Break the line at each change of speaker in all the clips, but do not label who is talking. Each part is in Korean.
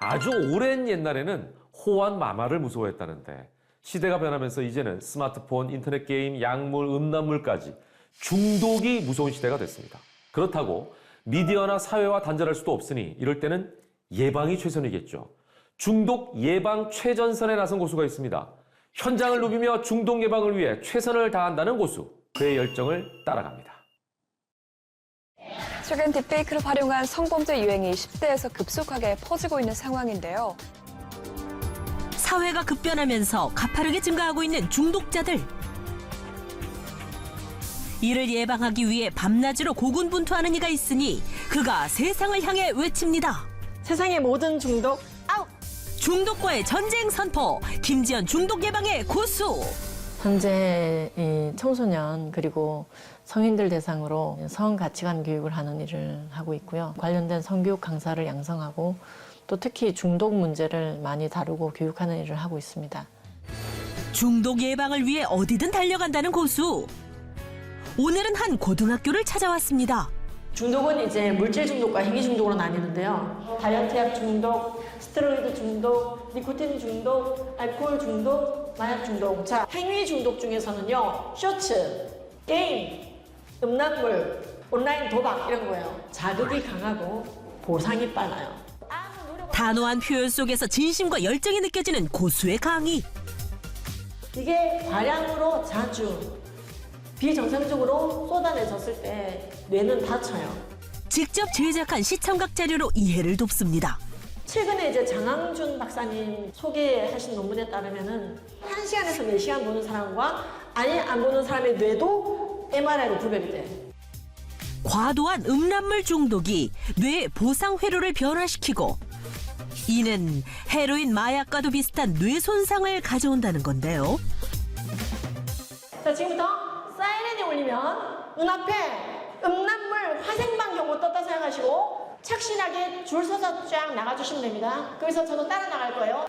아주 오랜 옛날에는 호환 마마를 무서워했다는데 시대가 변하면서 이제는 스마트폰, 인터넷 게임, 약물, 음란물까지 중독이 무서운 시대가 됐습니다. 그렇다고 미디어나 사회와 단절할 수도 없으니 이럴 때는 예방이 최선이겠죠. 중독 예방 최전선에 나선 고수가 있습니다. 현장을 누비며 중독 예방을 위해 최선을 다한다는 고수. 그의 열정을 따라갑니다.
최근 딥페이크를 활용한 성범죄 유행이 10대에서 급속하게 퍼지고 있는 상황인데요.
사회가 급변하면서 가파르게 증가하고 있는 중독자들. 이를 예방하기 위해 밤낮으로 고군분투하는 이가 있으니 그가 세상을 향해 외칩니다.
세상의 모든 중독 아웃!
중독과의 전쟁 선포, 김지연 중독 예방의 고수.
현재 이 청소년 그리고 성인들 대상으로 성 가치관 교육을 하는 일을 하고 있고요. 관련된 성교육 강사를 양성하고 또 특히 중독 문제를 많이 다루고 교육하는 일을 하고 있습니다.
중독 예방을 위해 어디든 달려간다는 고수. 오늘은 한 고등학교를 찾아왔습니다.
중독은 이제 물질 중독과 행위 중독으로 나뉘는데요. 다이어트 약 중독, 스테로이드 중독, 니코틴 중독, 알코올 중독, 마약 중독. 자, 행위 중독 중에서는요. 쇼츠, 게임, 음란물, 온라인 도박 이런 거예요. 자극이 강하고 보상이 빨라요.
단호한 표현 속에서 진심과 열정이 느껴지는 고수의 강의.
이게 과량으로 자주 비정상적으로 쏟아내졌을 때 뇌는 다쳐요.
직접 제작한 시청각 자료로 이해를 돕습니다.
최근에 이제 장항준 박사님 소개하신 논문에 따르면은 1시간에서 4시간 보는 사람과 아예 안 보는 사람의 뇌도 MRI로 구별이 돼.
과도한 음란물 중독이 뇌 보상 회로를 변화시키고 이는 헤로인 마약과도 비슷한 뇌 손상을 가져온다는 건데요.
자, 지금부터 사이렌이 울리면 눈앞에 음란물 화생방 경보 떴다 생각하시고 착실하게 줄 서서 쫙 나가주시면 됩니다. 거기서 저도 따라 나갈 거예요.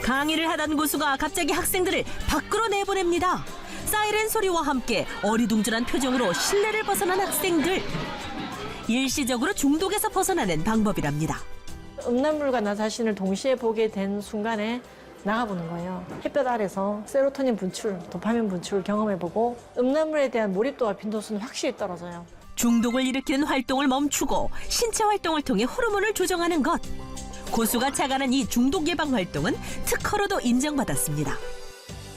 강의를 하던 고수가 갑자기 학생들을 밖으로 내보냅니다. 사이렌 소리와 함께 어리둥절한 표정으로 실내를 벗어난 학생들. 일시적으로 중독에서 벗어나는 방법이랍니다.
음란물과 나 자신을 동시에 보게 된 순간에 나가보는 거예요. 햇볕 아래서 세로토닌 분출, 도파민 분출을 경험해보고 음란물에 대한 몰입도와 빈도수는 확실히 떨어져요.
중독을 일으키는 활동을 멈추고 신체 활동을 통해 호르몬을 조정하는 것. 고수가 착안한 이 중독 예방 활동은 특허로도 인정받았습니다.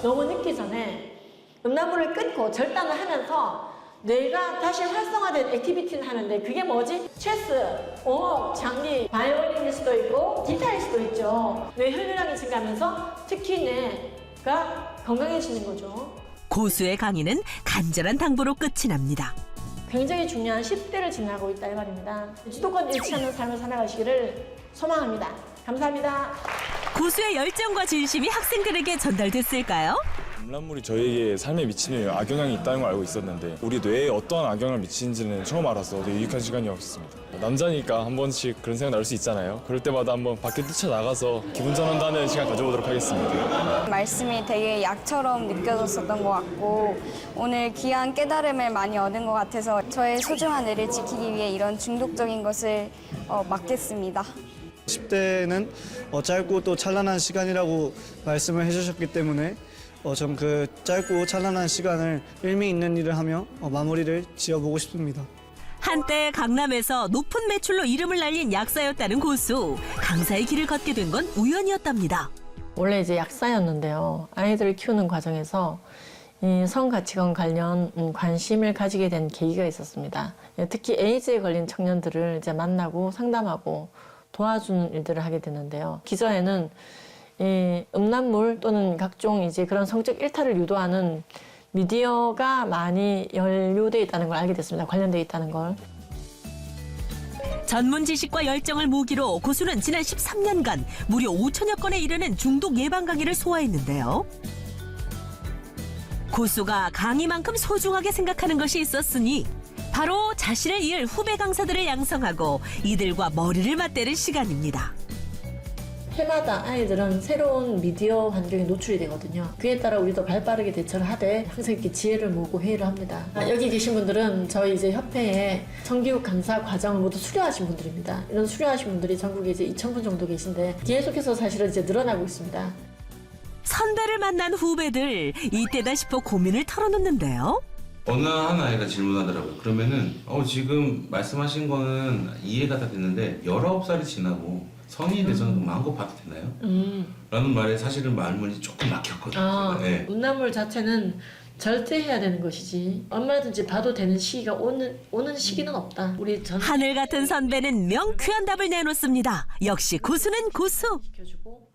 너무 늦기 전에 음란물을 끊고 절단을 하면서 뇌가 다시 활성화된 액티비티를 하는데 그게 뭐지? 체스, 옹호, 장기, 바이올린일 수도 있고 기타일 수도 있죠. 뇌 혈류량이 증가하면서 특히 뇌가 건강해지는 거죠.
고수의 강의는 간절한 당부로 끝이 납니다.
굉장히 중요한 10대를 지나고 있다 이 말입니다. 주도권 잃지 않는 삶을 살아가시기를 소망합니다. 감사합니다.
고수의 열정과 진심이 학생들에게 전달됐을까요?
음란물이 저희에게 삶에 미치는 악영향이 있다는 걸 알고 있었는데 우리 뇌에 어떠한 악영향을 미치는지는 처음 알아서 되게 유익한 시간이었습니다. 남자니까 한 번씩 그런 생각 나올 수 있잖아요. 그럴 때마다 한번 밖에 뛰쳐나가서 기분 전환하는 시간 가져보도록 하겠습니다.
말씀이 되게 약처럼 느껴졌었던 것 같고 오늘 귀한 깨달음을 많이 얻은 것 같아서 저의 소중한 뇌를 지키기 위해 이런 중독적인 것을 막겠습니다.
10대는 짧고 또 찬란한 시간이라고 말씀을 해주셨기 때문에 전 그 짧고 찬란한 시간을 의미 있는 일을 하며 마무리를 지어보고 싶습니다.
한때 강남에서 높은 매출로 이름을 날린 약사였다는 고수. 강사의 길을 걷게 된 건 우연이었답니다.
원래 이제 약사였는데요. 아이들을 키우는 과정에서 이 성가치관 관련 관심을 가지게 된 계기가 있었습니다. 특히 에이즈에 걸린 청년들을 이제 만나고 상담하고 도와주는 일들을 하게 되는데요. 기저에는 이 음란물 또는 각종 이제 그런 성적 일탈을 유도하는 미디어가 많이 연루되어 있다는 걸 알게 됐습니다. 관련되어 있다는 걸.
전문 지식과 열정을 무기로 고수는 지난 13년간 무려 5천여 건에 이르는 중독 예방 강의를 소화했는데요. 고수가 강의만큼 소중하게 생각하는 것이 있었으니 바로 자신을 이을 후배 강사들을 양성하고 이들과 머리를 맞대는 시간입니다.
해마다 아이들은 새로운 미디어 환경에 노출이 되거든요. 그에 따라 우리도 발빠르게 대처를 하되 항상 이렇게 지혜를 모으고 회의를 합니다. 여기 계신 분들은 저희 이제 협회에 정기국 강사 과정을 모두 수료하신 분들입니다. 이런 수료하신 분들이 전국에 이제 2,000분 정도 계신데 계속해서 사실은 이제 늘어나고 있습니다.
선배를 만난 후배들 이때다 싶어 고민을 털어놓는데요.
어느 한 아이가 질문하더라고요. 그러면은 지금 말씀하신 거는 이해가 다 됐는데 19살이 지나고 성인이 돼서는 마음껏 봐도 되나요? 라는 말에 사실은 말문이 조금 막혔거든요. 네.
음란물 자체는 절제해야 되는 것이지 얼마든지 봐도 되는 시기가 오는 시기는 없다. 우리 전
하늘 같은 선배는 명쾌한 답을 내놓습니다. 역시 고수는 고수.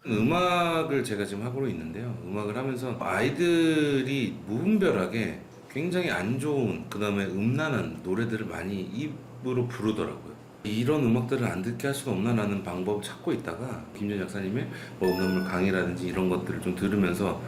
음악을 제가 지금 하고 있는데요. 음악을 하면서 아이들이 무분별하게 굉장히 안 좋은 그다음에 음란한 노래들을 많이 입으로 부르더라고요. 이런 음악들을 안 듣게 할 수는 없나라는 방법을 찾고 있다가 김전 약사님의 음란물 강의라든지 이런 것들을 좀 들으면서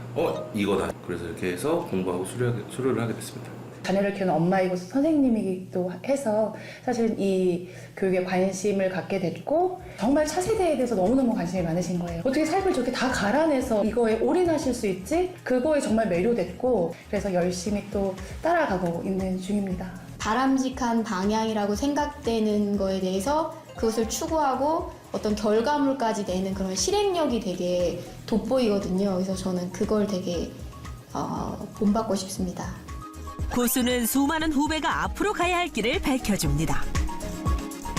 이거다. 그래서 이렇게 해서 공부하고 수료를 하게 됐습니다.
자녀를 키우는 엄마이고 선생님이기도 해서 사실 이 교육에 관심을 갖게 됐고 정말 차세대에 대해서 너무너무 관심이 많으신 거예요. 어떻게 삶을 저렇게 다 갈아내서 이거에 올인하실 수 있지? 그거에 정말 매료됐고 그래서 열심히 또 따라가고 있는 중입니다.
바람직한 방향이라고 생각되는 거에 대해서 그것을 추구하고 어떤 결과물까지 내는 그런 실행력이 되게 돋보이거든요. 그래서 저는 그걸 되게 본받고 싶습니다.
고수는 수많은 후배가 앞으로 가야 할 길을 밝혀줍니다.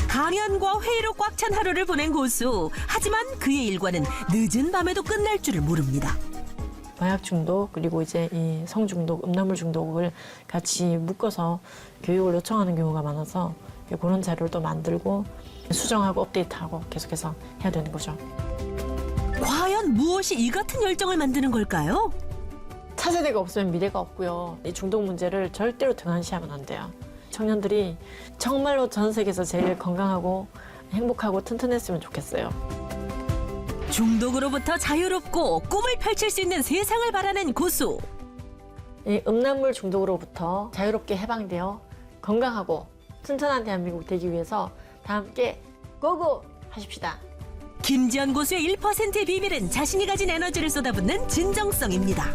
강연과 회의로 꽉 찬 하루를 보낸 고수. 하지만 그의 일과는 늦은 밤에도 끝날 줄을 모릅니다.
마약 중독 그리고 이제 이 성중독, 음란물 중독을 같이 묶어서 교육을 요청하는 경우가 많아서 그런 자료를 또 만들고 수정하고 업데이트하고 계속해서 해야 되는 거죠.
과연 무엇이 이 같은 열정을 만드는 걸까요?
차세대가 없으면 미래가 없고요. 이 중독 문제를 절대로 등한시하면 안 돼요. 청년들이 정말로 전 세계에서 제일 건강하고 행복하고 튼튼했으면 좋겠어요.
중독으로부터 자유롭고 꿈을 펼칠 수 있는 세상을 바라는 고수.
이 음란물 중독으로부터 자유롭게 해방되어 건강하고 튼튼한 대한민국 되기 위해서 다 함께 고고 하십시다.
김지연 고수의 1%의 비밀은 자신이 가진 에너지를 쏟아붓는 진정성입니다.